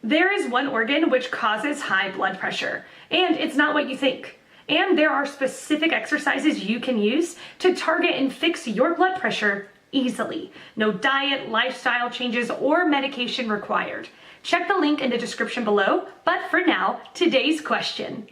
There is one organ which causes high blood pressure, and it's not what you think. And there are specific exercises you can use to target and fix your blood pressure easily. No diet, lifestyle changes, or medication required. Check the link in the description below, but for now, today's question.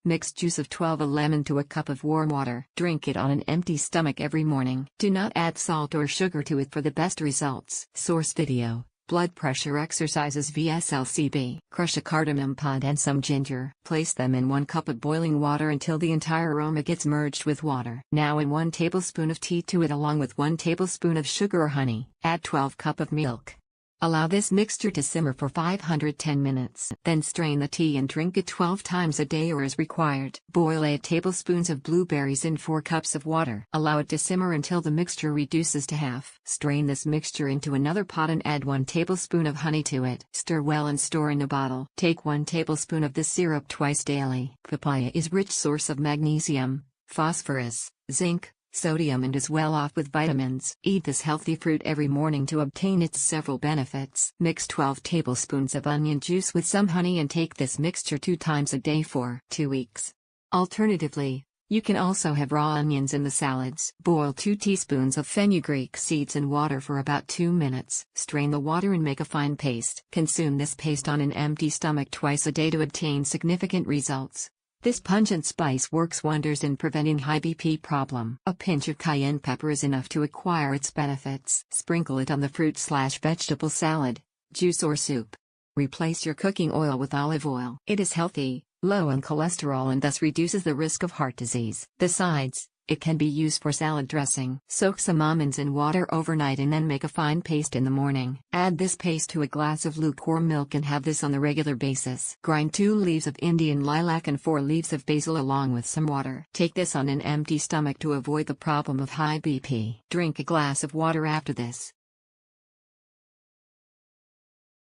Mix juice of 12 a lemon to a cup of warm water. Drink it on an empty stomach every morning. Do not add salt or sugar to it for the best results. Source video: Blood Pressure Exercises VSL CB. Crush a cardamom pod and some ginger. Place them in 1 cup of boiling water until the entire aroma gets merged with water. Now add 1 tablespoon of tea to it along with 1 tablespoon of sugar or honey. Add 12 cup of milk. Allow this mixture to simmer for 510 minutes. Then strain the tea and drink it 12 times a day or as required. Boil 8 tablespoons of blueberries in 4 cups of water. Allow it to simmer until the mixture reduces to half. Strain this mixture into another pot and add 1 tablespoon of honey to it. Stir well and store in a bottle. Take 1 tablespoon of this syrup twice daily. Papaya is rich source of magnesium, phosphorus, zinc, sodium and is well off with vitamins. Eat this healthy fruit every morning to obtain its several benefits. Mix 12 tablespoons of onion juice with some honey and take this mixture 2 times a day for 2 weeks. Alternatively, you can also have raw onions in the salads. Boil 2 teaspoons of fenugreek seeds in water for about 2 minutes. Strain the water and make a fine paste. Consume this paste on an empty stomach twice a day to obtain significant results. This pungent spice works wonders in preventing high BP problem. A pinch of cayenne pepper is enough to acquire its benefits. Sprinkle it on the fruit/vegetable salad, juice or soup. Replace your cooking oil with olive oil. It is healthy, low in cholesterol and thus reduces the risk of heart disease. Besides, it can be used for salad dressing. Soak some almonds in water overnight and then make a fine paste in the morning. Add this paste to a glass of lukewarm milk and have this on a regular basis. Grind 2 leaves of Indian lilac and 4 leaves of basil along with some water. Take this on an empty stomach to avoid the problem of high BP. Drink a glass of water after this.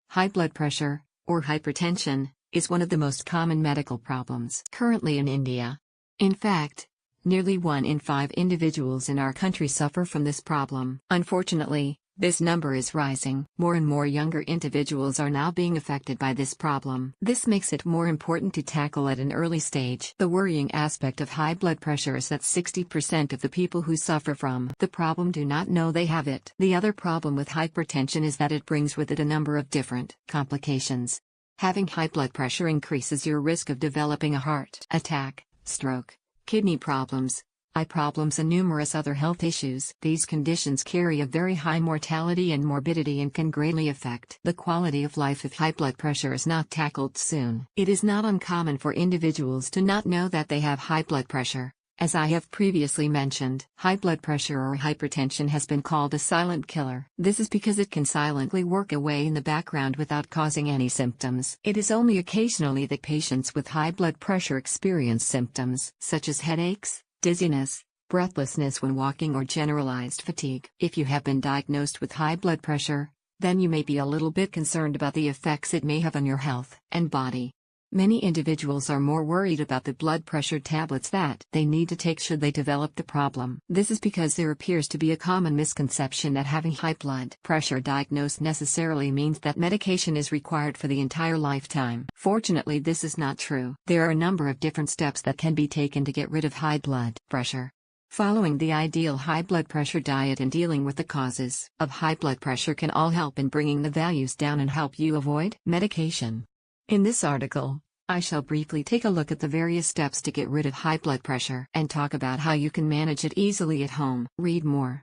High blood pressure, or hypertension, is one of the most common medical problems currently in India. In fact, nearly 1 in 5 individuals in our country suffer from this problem. Unfortunately, this number is rising. More and more younger individuals are now being affected by this problem. This makes it more important to tackle at an early stage. The worrying aspect of high blood pressure is that 60% of the people who suffer from the problem do not know they have it. The other problem with hypertension is that it brings with it a number of different complications. Having high blood pressure increases your risk of developing a heart attack, stroke, kidney problems, eye problems and numerous other health issues. These conditions carry a very high mortality and morbidity and can greatly affect the quality of life if high blood pressure is not tackled soon. It is not uncommon for individuals to not know that they have high blood pressure. As I have previously mentioned, high blood pressure or hypertension has been called a silent killer. This is because it can silently work away in the background without causing any symptoms. It is only occasionally that patients with high blood pressure experience symptoms, such as headaches, dizziness, breathlessness when walking or generalized fatigue. If you have been diagnosed with high blood pressure, then you may be a little bit concerned about the effects it may have on your health and body. Many individuals are more worried about the blood pressure tablets that they need to take should they develop the problem. This is because there appears to be a common misconception that having high blood pressure diagnosed necessarily means that medication is required for the entire lifetime. Fortunately, this is not true. There are a number of different steps that can be taken to get rid of high blood pressure. Following the ideal high blood pressure diet and dealing with the causes of high blood pressure can all help in bringing the values down and help you avoid medication. In this article, I shall briefly take a look at the various steps to get rid of high blood pressure and talk about how you can manage it easily at home. Read more.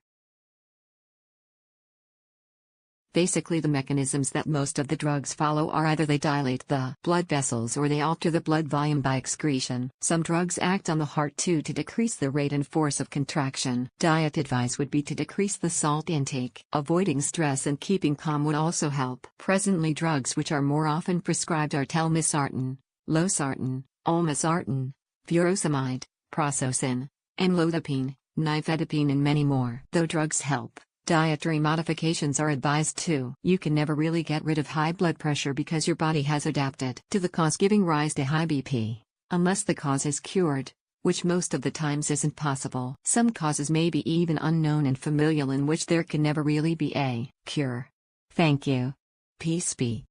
Basically, the mechanisms that most of the drugs follow are either they dilate the blood vessels or they alter the blood volume by excretion. Some drugs act on the heart too to decrease the rate and force of contraction. Diet advice would be to decrease the salt intake. Avoiding stress and keeping calm would also help. Presently, drugs which are more often prescribed are telmisartan, losartan, olmesartan, furosemide, prazosin, amlodipine, nifedipine and many more. Though drugs help, dietary modifications are advised too. You can never really get rid of high blood pressure because your body has adapted to the cause giving rise to high BP. Unless the cause is cured, which most of the times isn't possible. Some causes may be even unknown and familial, in which there can never really be a cure. Thank you. Peace be.